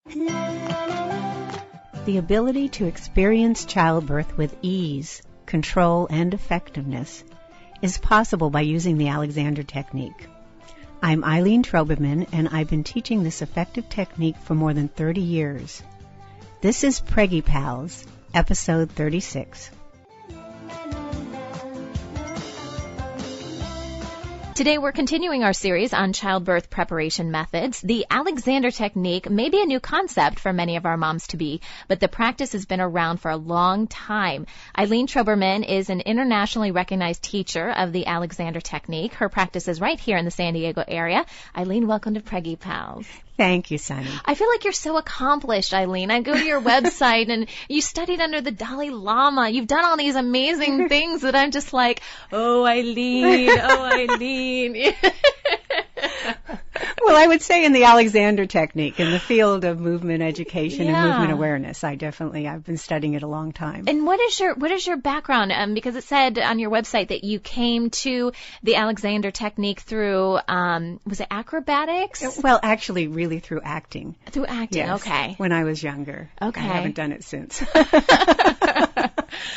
The ability to experience childbirth with ease, control, and effectiveness is possible by using the Alexander Technique. I'm Eileen Troberman, and I've been teaching this effective technique for more than 30 years. This is Preggy Pals, episode 36. Today we're continuing our series on childbirth preparation methods. The Alexander Technique may be a new concept for many of our moms-to-be, but the practice has been around for a long time. Eileen Troberman is an internationally recognized teacher of the Alexander Technique. Her practice is right here in the San Diego area. Eileen, welcome to Preggy Pals. Thank you, Sunny. I feel like you're so accomplished, Eileen. I go to your website and you studied under the Dalai Lama. You've done all these amazing things that I'm just like, oh, Eileen. Well, I would say in the Alexander Technique, in the field of movement education and movement awareness, I've been studying it a long time. And what is your background? Because it said on your website that you came to the Alexander Technique through, was it acrobatics? Well, actually, really through acting. Through acting, yes, okay. When I was younger. Okay. I haven't done it since.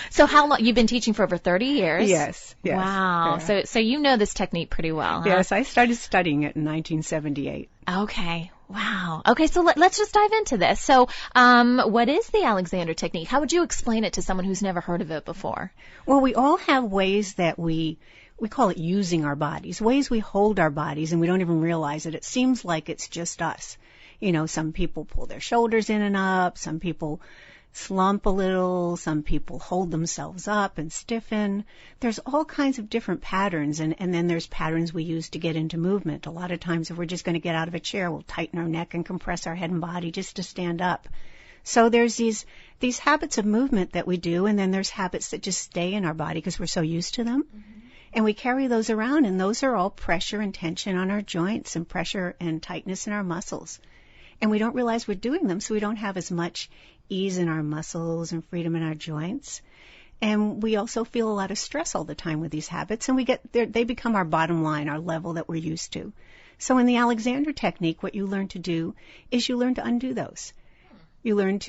So how long? You've been teaching for over 30 years? Yes. Wow. Yeah. So you know this technique pretty well, huh? Yes, I started studying it in 1978. Okay. Wow. Okay, so let's just dive into this. So what is the Alexander Technique? How would you explain it to someone who's never heard of it before? Well, we all have ways that we call it using our bodies, ways we hold our bodies and we don't even realize it. It seems like it's just us. You know, some people pull their shoulders in and up, some people slump a little, some people hold themselves up and stiffen. There's all kinds of different patterns, and then there's patterns we use to get into movement. A lot of times if we're just going to get out of a chair, we'll tighten our neck and compress our head and body just to stand up. So there's these habits of movement that we do, and then there's habits that just stay in our body because we're so used to them. Mm-hmm. And we carry those around, and those are all pressure and tension on our joints and pressure and tightness in our muscles. And we don't realize we're doing them, so we don't have as much ease in our muscles and freedom in our joints. And we also feel a lot of stress all the time with these habits, and they become our bottom line, our level that we're used to. So in the Alexander Technique, what you learn to do is you learn to undo those. You learn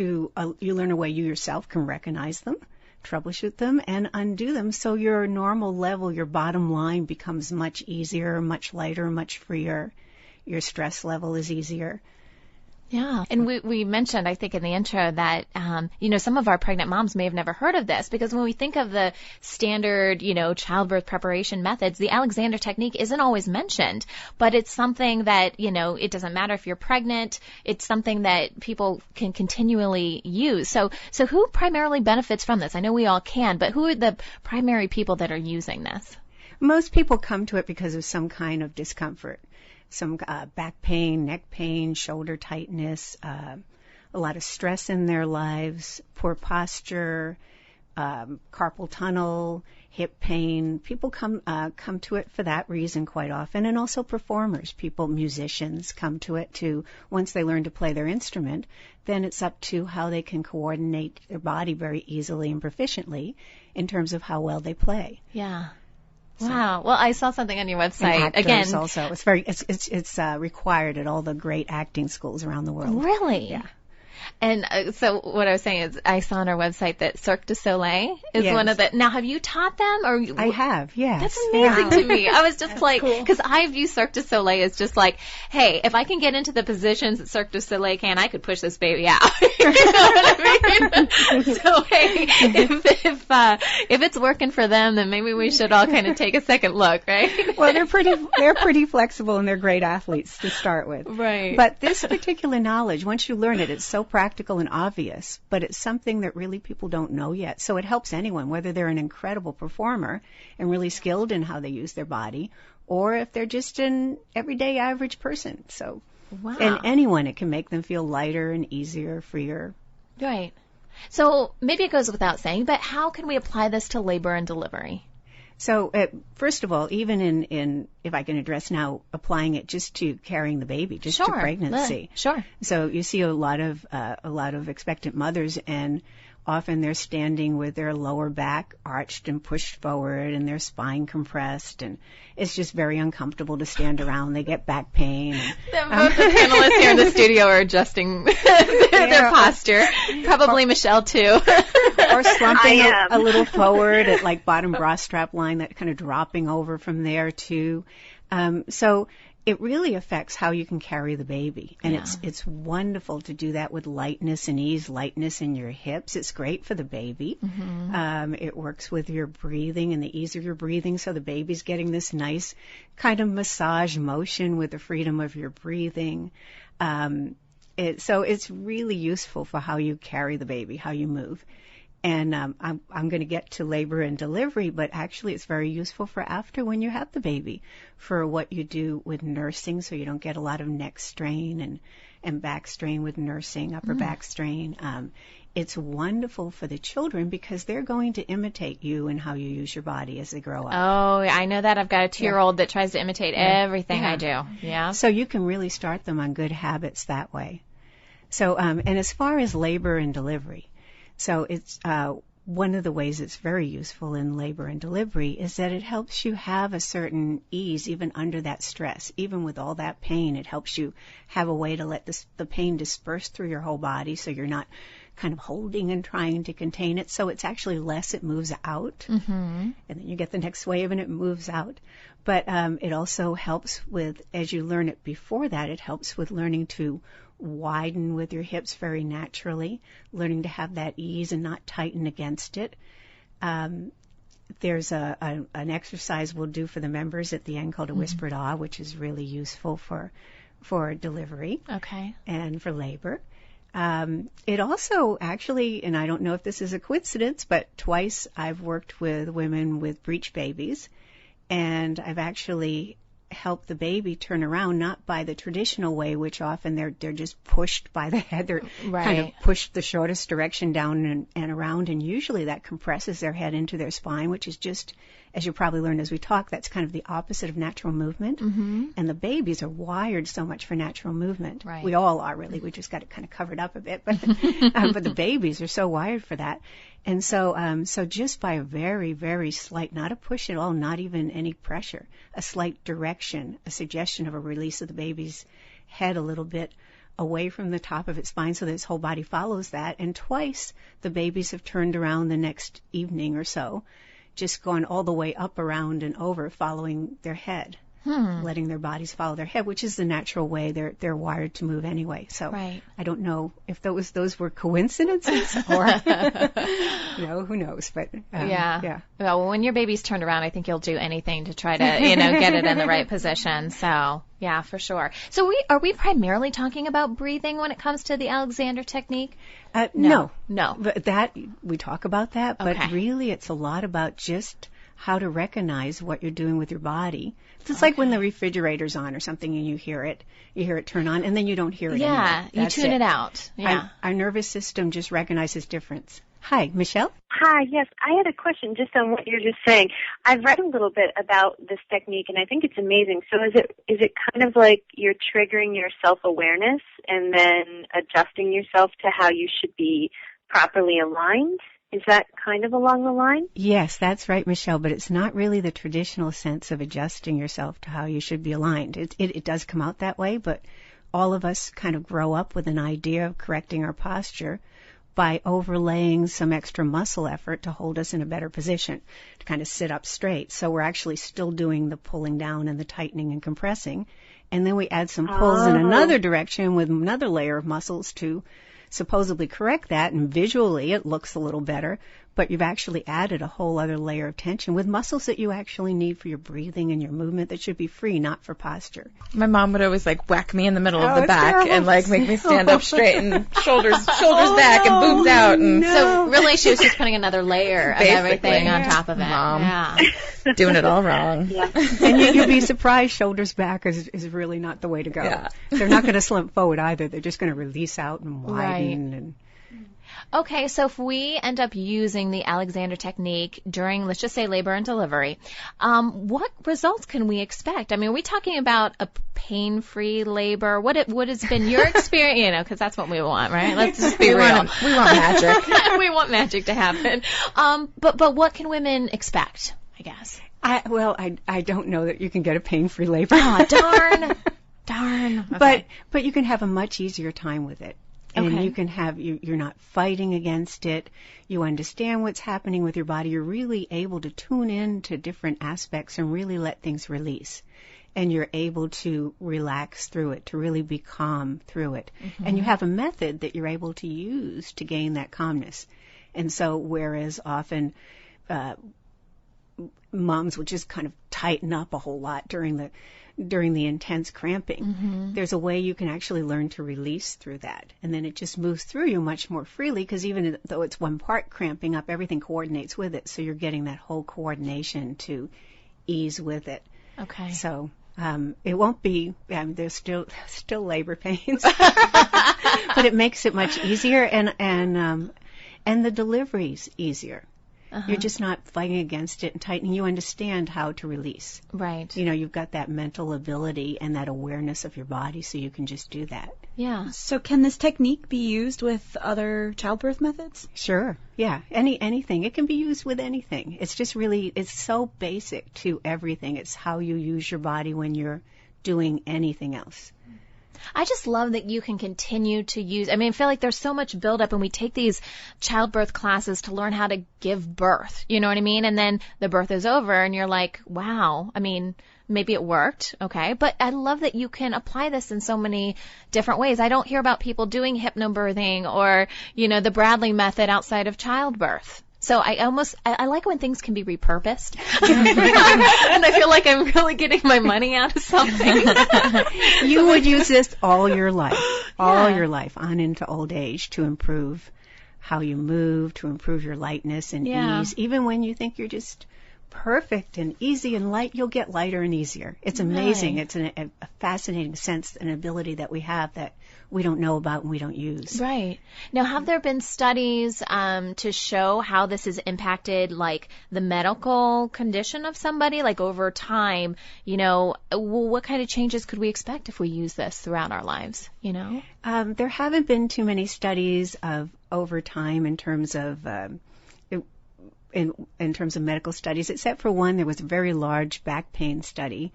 a way you yourself can recognize them, troubleshoot them, and undo them, so your normal level, your bottom line, becomes much easier, much lighter, much freer. Your stress level is easier. Yeah. And we mentioned, I think, in the intro that, some of our pregnant moms may have never heard of this, because when we think of the standard, childbirth preparation methods, the Alexander Technique isn't always mentioned, but it's something that, it doesn't matter if you're pregnant. It's something that people can continually use. So who primarily benefits from this? I know we all can, but who are the primary people that are using this? Most people come to it because of some kind of discomfort. Some back pain, neck pain, shoulder tightness, a lot of stress in their lives, poor posture, carpal tunnel, hip pain. People come to it for that reason quite often, and also performers, musicians come to it too. Once they learn to play their instrument, then it's up to how they can coordinate their body very easily and proficiently in terms of how well they play. Yeah. Wow. Well, I saw something on your website. And actors again. Also, it's required at all the great acting schools around the world. Really? Yeah. And so what I was saying is I saw on our website that Cirque du Soleil is one of the... Now, have you taught them? Or I have, yes. That's amazing to me. I was just because cool. I view Cirque du Soleil as just like, hey, if I can get into the positions that Cirque du Soleil can, I could push this baby out. You know what I mean? So, hey, if it's working for them, then maybe we should all kind of take a second look, right? Well, they're pretty flexible, and they're great athletes to start with. Right. But this particular knowledge, once you learn it, it's so practical and obvious, but it's something that really people don't know yet. So it helps anyone, whether they're an incredible performer and really skilled in how they use their body, or if they're just an everyday average person. So, wow. And anyone, it can make them feel lighter and easier, freer. Right. So maybe it goes without saying, but how can we apply this to labor and delivery? So, first of all, even in if I can address now, applying it just to carrying the baby, just to pregnancy. Sure. So you see a lot of expectant mothers, and often they're standing with their lower back arched and pushed forward and their spine compressed, and it's just very uncomfortable to stand around. They get back pain. Both the panelists here in the studio are adjusting their posture. Probably Michelle, too. Or slumping a little forward at like bottom bra strap line, that kind of dropping over from there, too. So it really affects how you can carry the baby. And it's wonderful to do that with lightness and ease, lightness in your hips. It's great for the baby. Mm-hmm. It works with your breathing and the ease of your breathing. So the baby's getting this nice kind of massage motion with the freedom of your breathing. So it's really useful for how you carry the baby, how you move. And I'm going to get to labor and delivery, but actually it's very useful for after when you have the baby, for what you do with nursing, so you don't get a lot of neck strain and back strain with nursing, upper back strain. It's wonderful for the children because they're going to imitate you and how you use your body as they grow up. Oh, I know that. I've got a 2-year-old that tries to imitate everything I do. Yeah. So you can really start them on good habits that way. So, and as far as labor and delivery, so it's one of the ways it's very useful in labor and delivery is that it helps you have a certain ease even under that stress. Even with all that pain, it helps you have a way to let the pain disperse through your whole body, so you're not kind of holding and trying to contain it. So it's actually less, it moves out. Mm-hmm. And then you get the next wave and it moves out. But it also helps with, as you learn it before that, it helps with learning to widen with your hips very naturally, learning to have that ease and not tighten against it. There's an exercise we'll do for the members at the end called a whispered ah, which is really useful for delivery and for labor. It also actually, and I don't know if this is a coincidence, but twice I've worked with women with breech babies, and I've actually help the baby turn around, not by the traditional way, which often they're just pushed by the head. They're kind of pushed the shortest direction down and around, and usually that compresses their head into their spine, which is just, as you probably learned as we talk, that's kind of the opposite of natural movement. Mm-hmm. And the babies are wired so much for natural movement. Right. We all are, really. We just got it kind of covered up a bit, but the babies are so wired for that. And so just by a very, very slight, not a push at all, not even any pressure, a slight direction, a suggestion of a release of the baby's head a little bit away from the top of its spine so that its whole body follows that. And twice the babies have turned around the next evening or so, just gone all the way up, around, and over, following their head. Letting their bodies follow their head, which is the natural way they're wired to move anyway. So I don't know if those were coincidences or who knows. But well, when your baby's turned around, I think you'll do anything to try to get it in the right position. So yeah, for sure. So are we primarily talking about breathing when it comes to the Alexander technique? No. But that we talk about that, but really it's a lot about just how to recognize what you're doing with your body. It's like when the refrigerator's on or something and you hear it turn on, and then you don't hear it anymore. Yeah, you tune it out. Yeah. Our nervous system just recognizes difference. Hi, Michelle? Hi, yes. I had a question just on what you're just saying. I've read a little bit about this technique, and I think it's amazing. So is it kind of like you're triggering your self-awareness and then adjusting yourself to how you should be properly aligned? Is that kind of along the line? Yes, that's right, Michelle, but it's not really the traditional sense of adjusting yourself to how you should be aligned. It does come out that way, but all of us kind of grow up with an idea of correcting our posture by overlaying some extra muscle effort to hold us in a better position, to kind of sit up straight. So we're actually still doing the pulling down and the tightening and compressing, and then we add some pulls in another direction with another layer of muscles to supposedly correct that, and visually it looks a little better, but you've actually added a whole other layer of tension with muscles that you actually need for your breathing and your movement that should be free, not for posture. My mom would always whack me in the middle of the back terrible. And make me stand up straight and shoulders back and boobs out. And so really she was just putting another layer of everything on top of it. Mom. Yeah. Doing it all wrong. Yeah. And you'll be surprised, shoulders back is really not the way to go. Yeah. They're not going to slump forward either. They're just going to release out and widen. Okay, so if we end up using the Alexander technique during, let's just say, labor and delivery, what results can we expect? I mean, are we talking about a pain-free labor? What has been your experience? You know, because that's what we want, right? Let's just be real. We want magic. We want magic to happen. But what can women expect, I guess? I don't know that you can get a pain-free labor. Oh, darn. Okay. But you can have a much easier time with it. And you can have, you're not fighting against it. You understand what's happening with your body. You're really able to tune in to different aspects and really let things release. And you're able to relax through it, to really be calm through it. Mm-hmm. And you have a method that you're able to use to gain that calmness. And so whereas often moms will just kind of tighten up a whole lot during the intense cramping. Mm-hmm. There's a way you can actually learn to release through that. And then it just moves through you much more freely because even though it's one part cramping up, everything coordinates with it. So you're getting that whole coordination to ease with it. Okay. So it won't be, there's still labor pains, but it makes it much easier and the delivery's easier. Uh-huh. You're just not fighting against it and tightening. You understand how to release. Right. You know, you've got that mental ability and that awareness of your body, so you can just do that. Yeah. So can this technique be used with other childbirth methods? Sure. Yeah. Anything. It can be used with anything. It's just really, it's so basic to everything. It's how you use your body when you're doing anything else. I just love that you can continue to use, I mean, I feel like there's so much buildup and we take these childbirth classes to learn how to give birth, you know what I mean? And then the birth is over and you're like, wow, I mean, maybe it worked, okay? But I love that you can apply this in so many different ways. I don't hear about people doing hypnobirthing or, you know, the Bradley method outside of childbirth. So I like when things can be repurposed. And I feel like I'm really getting my money out of something. You would use this all your life on into old age to improve how you move, to improve your lightness and ease. Even when you think you're just perfect and easy and light, you'll get lighter and easier. It's amazing. Right. It's a fascinating sense and ability that we have that we don't know about and we don't use. Right. Now, have there been studies to show how this has impacted, like, the medical condition of somebody? Like, over time, you know, what kind of changes could we expect if we use this throughout our lives, you know? There haven't been too many studies of over time in terms of in terms of medical studies, except for one. There was a very large back pain study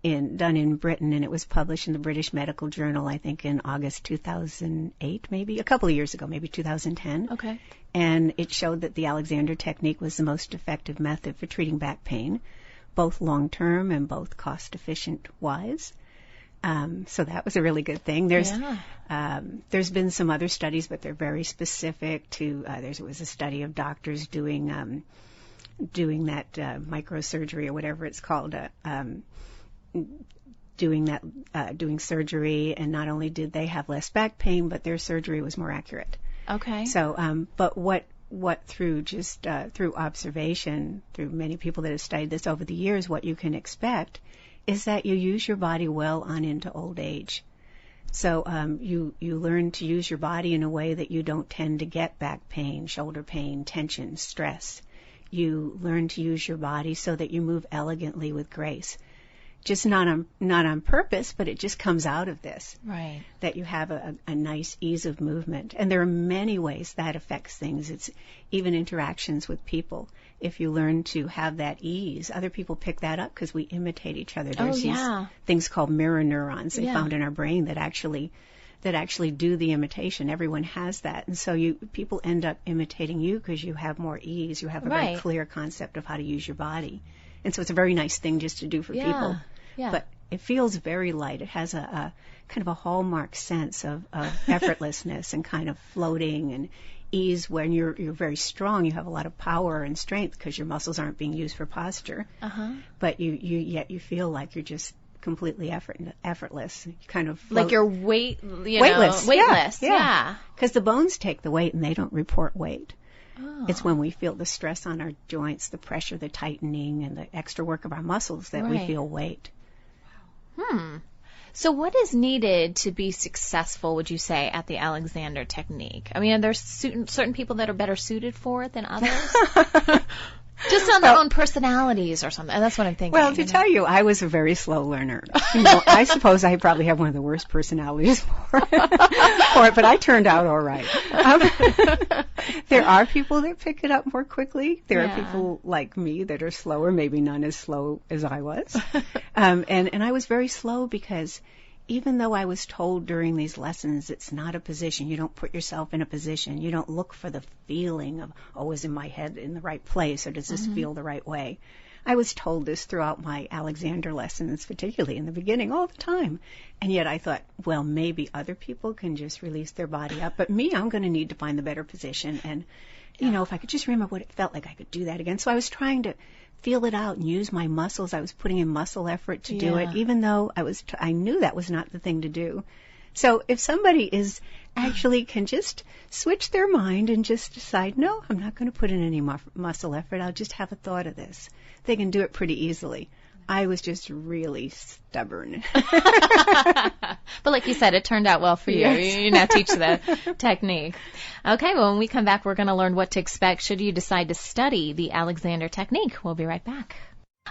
done in Britain, and it was published in the British Medical Journal, I think, in August 2008, maybe, a couple of years ago, maybe 2010. Okay. And it showed that the Alexander technique was the most effective method for treating back pain, both long-term and both cost-efficient-wise. So that was a really good thing. There's been some other studies, but they're very specific to, there was a study of doctors doing that microsurgery or whatever it's called, doing surgery, and not only did they have less back pain, but their surgery was more accurate. Okay. So, but what through observation, through many people that have studied this over the years, what you can expect is that you use your body well on into old age. So you learn to use your body in a way that you don't tend to get back pain, shoulder pain, tension, stress. You learn to use your body so that you move elegantly with grace. Just not on purpose, but it just comes out of this. Right. That you have a nice ease of movement. And there are many ways that affects things. It's even interactions with people. If you learn to have that ease, other people pick that up because we imitate each other. There's these things called mirror neurons they found in our brain that actually do the imitation. Everyone has that. And so people end up imitating you because you have more ease. You have a very clear concept of how to use your body. And so it's a very nice thing just to do for people. Yeah. But it feels very light. It has a kind of a hallmark sense of effortlessness and kind of floating and ease. When you're very strong, you have a lot of power and strength because your muscles aren't being used for posture. Uh-huh. But yet you feel like you're just completely effortless. You kind of float. Like you're weightless. Yeah. Because the bones take the weight and they don't report weight. Oh. It's when we feel the stress on our joints, the pressure, the tightening, and the extra work of our muscles that we feel weight. So what is needed to be successful, would you say, at the Alexander technique? I mean, are there certain people that are better suited for it than others? Just on their own personalities or something. That's what I'm thinking. Well, to tell you, I was a very slow learner. I suppose I probably have one of the worst personalities for it, but I turned out all right. There are people that pick it up more quickly. There are people like me that are slower, maybe none as slow as I was. And I was very slow because even though I was told during these lessons, it's not a position. You don't put yourself in a position. You don't look for the feeling of, oh, is my head in the right place, or does this feel the right way? I was told this throughout my Alexander lessons, particularly in the beginning, all the time. And yet I thought, well, maybe other people can just release their body up. But me, I'm going to need to find the better position. And, you know, if I could just remember what it felt like, I could do that again. So I was trying to feel it out and use my muscles. I was putting in muscle effort to do it, even though I knew that was not the thing to do. So if somebody actually can just switch their mind and just decide, no, I'm not going to put in any muscle effort. I'll just have a thought of this. They can do it pretty easily. I was just really stubborn. But like you said, it turned out well for you. Yes. You now teach the technique. Okay, well, when we come back, we're going to learn what to expect should you decide to study the Alexander technique. We'll be right back.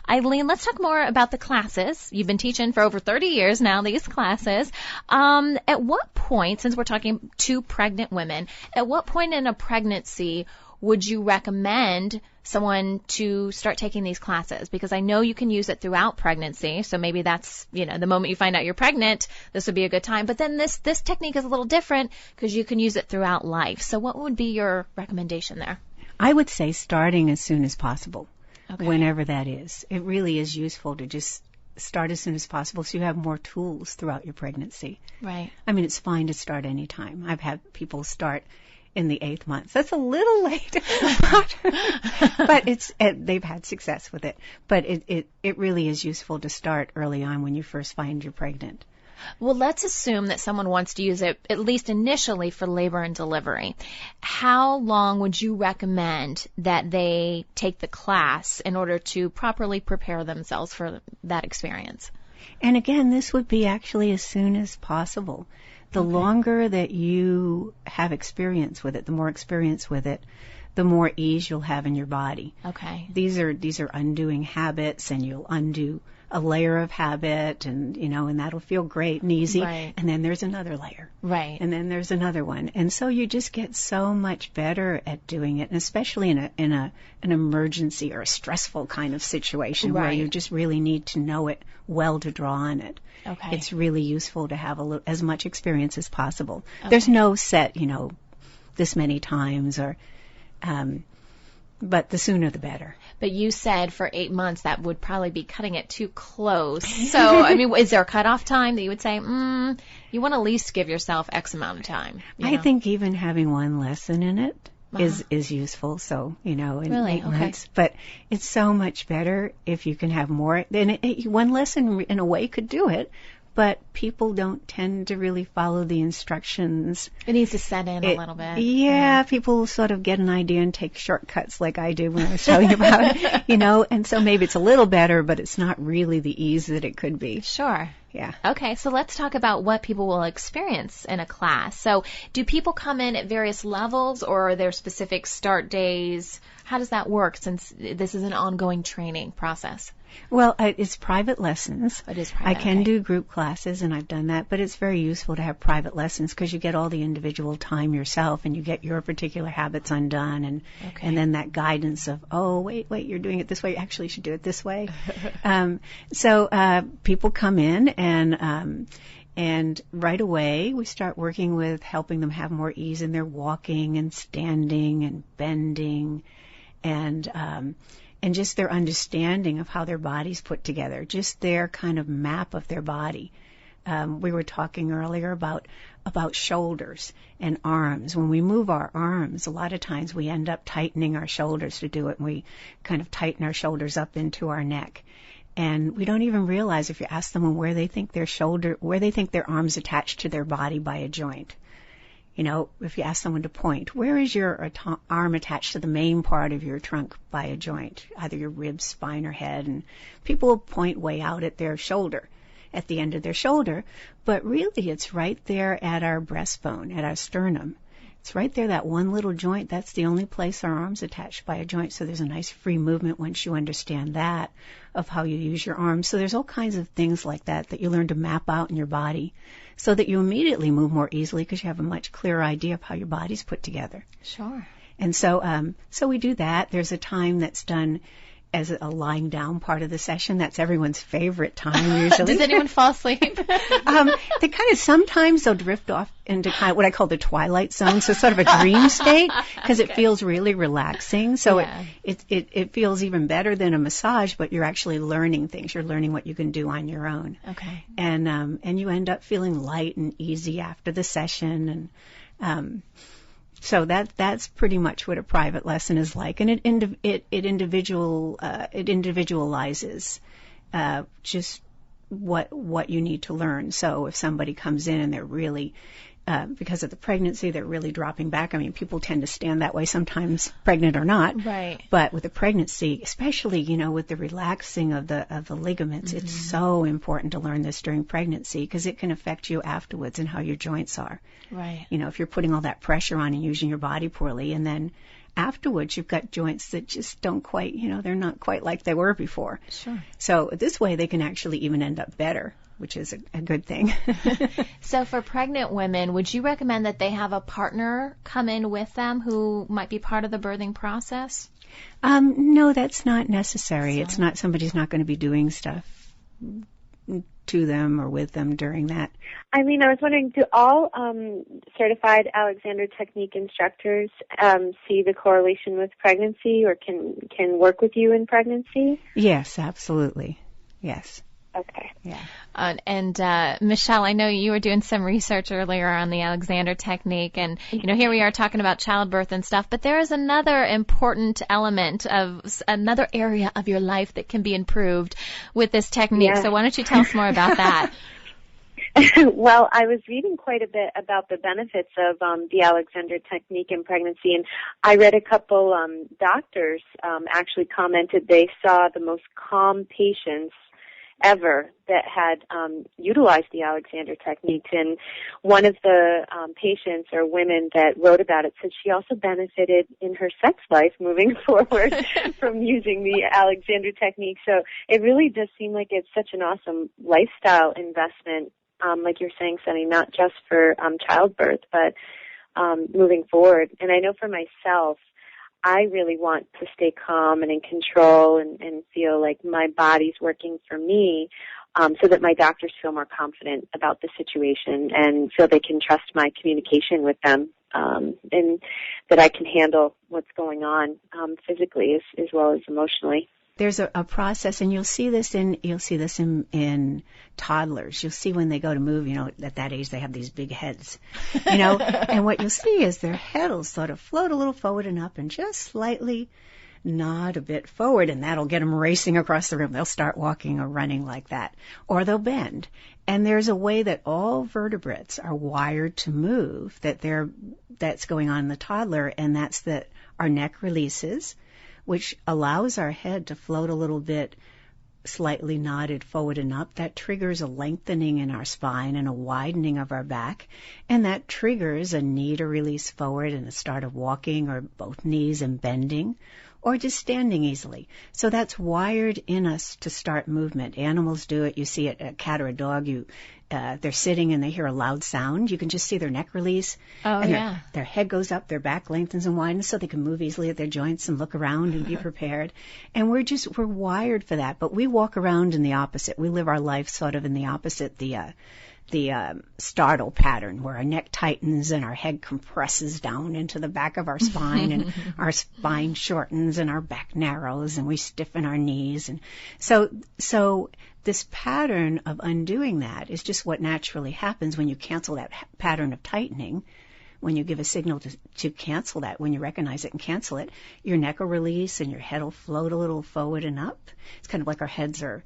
Eileen, let's talk more about the classes. You've been teaching for over 30 years now, these classes. At what point, since we're talking to pregnant women, at what point in a pregnancy would you recommend someone to start taking these classes? Because I know you can use it throughout pregnancy, so maybe that's, you know, the moment you find out you're pregnant, this would be a good time. But then this technique is a little different because you can use it throughout life. So what would be your recommendation there? I would say starting as soon as possible, Okay. whenever that is. It really is useful to just start as soon as possible so you have more tools throughout your pregnancy. Right. I mean, it's fine to start any time. I've had people start in the 8th month. That's a little late, but they've had success with it. But it really is useful to start early on when you first find you're pregnant. Well, let's assume that someone wants to use it, at least initially, for labor and delivery. How long would you recommend that they take the class in order to properly prepare themselves for that experience? And again, this would be actually as soon as possible. The longer that you have experience with it, the more experience with it, the more ease you'll have in your body. Okay. These are undoing habits, and you'll undo a layer of habit, and and that'll feel great and easy. Right. And then there's another layer. Right. And then there's another one. And so you just get so much better at doing it, and especially in an emergency or a stressful kind of situation where you just really need to know it well to draw on it. Okay. It's really useful to have as much experience as possible. Okay. There's no set, this many times but the sooner the better. But you said for 8 months that would probably be cutting it too close. So, I mean, is there a cutoff time that you would say, you want to at least give yourself X amount of time? I think even having one lesson in it is useful. So, in really? 8 months. But it's so much better if you can have more. Then one lesson in a way could do it. But people don't tend to really follow the instructions. It needs to set in a little bit. Yeah, people sort of get an idea and take shortcuts like I did when I was telling you about it, and so maybe it's a little better, but it's not really the ease that it could be. Sure. Yeah. Okay, so let's talk about what people will experience in a class. So do people come in at various levels, or are there specific start days? How does that work, since this is an ongoing training process? Well, it's private lessons. It is private. I can do group classes, and I've done that, but it's very useful to have private lessons because you get all the individual time yourself, and you get your particular habits undone, and then that guidance of, oh, wait, you're doing it this way. You actually should do it this way. So people come in, and right away we start working with helping them have more ease in their walking and standing and bending, and just their understanding of how their body's put together, just their kind of map of their body. We were talking earlier about shoulders and arms. When we move our arms, a lot of times we end up tightening our shoulders to do it, and we kind of tighten our shoulders up into our neck. And we don't even realize, if you ask them where they think their arms attached to their body by a joint. If you ask someone to point, where is your arm attached to the main part of your trunk by a joint, either your ribs, spine, or head? And people will point way out at their shoulder. at the end of their shoulder, but really it's right there at our breastbone, at our sternum. It's right there, that one little joint. That's the only place our arm's attached by a joint. So there's a nice free movement once you understand that, of how you use your arms. So there's all kinds of things like that that you learn to map out in your body so that you immediately move more easily because you have a much clearer idea of how your body's put together. Sure. And so we do that. There's a time that's done as a lying down part of the session. That's everyone's favorite time usually. Does anyone fall asleep? They kind of, sometimes they'll drift off into kind of what I call the twilight zone, so sort of a dream state, because it feels really relaxing. So it feels even better than a massage, but you're actually learning things. You're learning what you can do on your own. Okay. And you end up feeling light and easy after the session. And so that's pretty much what a private lesson is like, and it individualizes just what you need to learn. So if somebody comes in and they're really because of the pregnancy, they're really dropping back. I mean, people tend to stand that way sometimes, pregnant or not. Right. But with the pregnancy, especially, with the relaxing of the ligaments, it's so important to learn this during pregnancy because it can affect you afterwards and how your joints are. Right. If you're putting all that pressure on and using your body poorly, and then afterwards you've got joints that just don't quite, they're not quite like they were before. Sure. So this way they can actually even end up better, which is a good thing. So for pregnant women, would you recommend that they have a partner come in with them who might be part of the birthing process? No, that's not necessary. It's not, somebody's not going to be doing stuff to them or with them during that. Eileen, I was wondering, do all certified Alexander Technique instructors see the correlation with pregnancy or can work with you in pregnancy? Yes, absolutely. Yes. Okay. Yeah. And Michelle, I know you were doing some research earlier on the Alexander Technique, and here we are talking about childbirth and stuff, but there is another important element of another area of your life that can be improved with this technique. Yeah. So why don't you tell us more about that? Well, I was reading quite a bit about the benefits of the Alexander Technique in pregnancy, and I read a couple doctors actually commented they saw the most calm patients ever that had utilized the Alexander Techniques. And one of the patients or women that wrote about it said she also benefited in her sex life moving forward from using the Alexander Technique. So it really does seem like it's such an awesome lifestyle investment, like you're saying, Sunny, not just for childbirth, but moving forward. And I know for myself, I really want to stay calm and in control and feel like my body's working for me, so that my doctors feel more confident about the situation and feel they can trust my communication with them, and that I can handle what's going on physically as well as emotionally. There's a process, and you'll see this in toddlers. You'll see when they go to move, at that age they have these big heads, and what you'll see is their head will sort of float a little forward and up and just slightly nod a bit forward, and that'll get them racing across the room. They'll start walking or running like that, or they'll bend. And there's a way that all vertebrates are wired to move that's going on in the toddler, and that's that our neck releases, which allows our head to float a little bit slightly nodded forward and up. That triggers a lengthening in our spine and a widening of our back, and that triggers a knee to release forward and a start of walking or both knees and bending or just standing easily. So that's wired in us to start movement. Animals do it. You see it, a cat or a dog, they're sitting and they hear a loud sound. You can just see their neck release. Oh, and yeah. Their head goes up, their back lengthens and widens so they can move easily at their joints and look around and be prepared. And we're wired for that. But we walk around in the opposite. We live our life sort of in the opposite, the startle pattern, where our neck tightens and our head compresses down into the back of our spine and our spine shortens and our back narrows and we stiffen our knees. And so this pattern of undoing that is just what naturally happens when you cancel that pattern of tightening. When you give a signal to cancel that, when you recognize it and cancel it, your neck will release and your head will float a little forward and up. It's kind of like our heads are,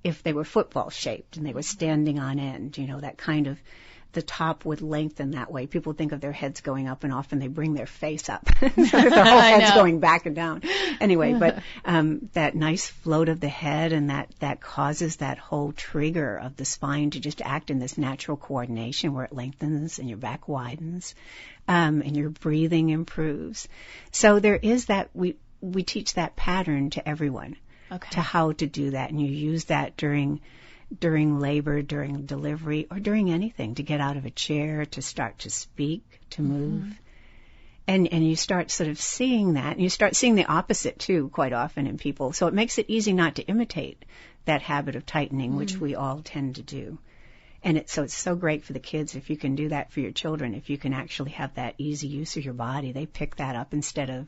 if they were football shaped and they were standing on end, that kind of the top would lengthen that way. People think of their heads going up, and often they bring their face up. So their whole head's going back and down. Anyway, but that nice float of the head, and that causes that whole trigger of the spine to just act in this natural coordination where it lengthens and your back widens, and your breathing improves. So there is that, we teach that pattern to everyone, to how to do that. And you use that during labor, during delivery, or during anything, to get out of a chair, to start to speak, to move. And you start sort of seeing that, and you start seeing the opposite too quite often in people. So it makes it easy not to imitate that habit of tightening, which we all tend to do. And it's so great for the kids if you can do that for your children, if you can actually have that easy use of your body. They pick that up instead of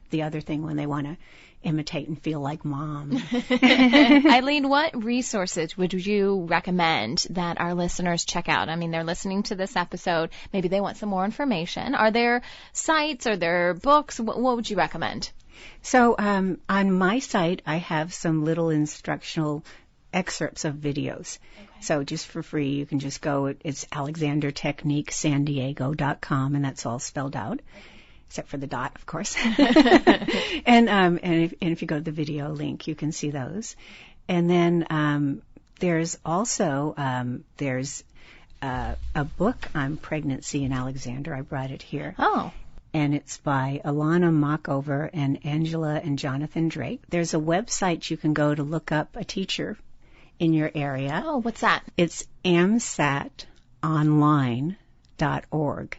the other thing when they want to imitate and feel like mom. Eileen, what resources would you recommend that our listeners check out? I mean, they're listening to this episode. Maybe they want some more information. Are there sites? Are there books? What would you recommend? So on my site, I have some little instructional excerpts of videos. So just for free, you can just go. It's alexandertechniquesandiego.com, and that's all spelled out. Except for the dot, of course. and if you go to the video link, you can see those. And then there's also there's a book on pregnancy in Alexander. I brought it here. Oh. And it's by Alana Mockover and Angela and Jonathan Drake. There's a website you can go to look up a teacher in your area. Oh, what's that? It's amsatonline.org.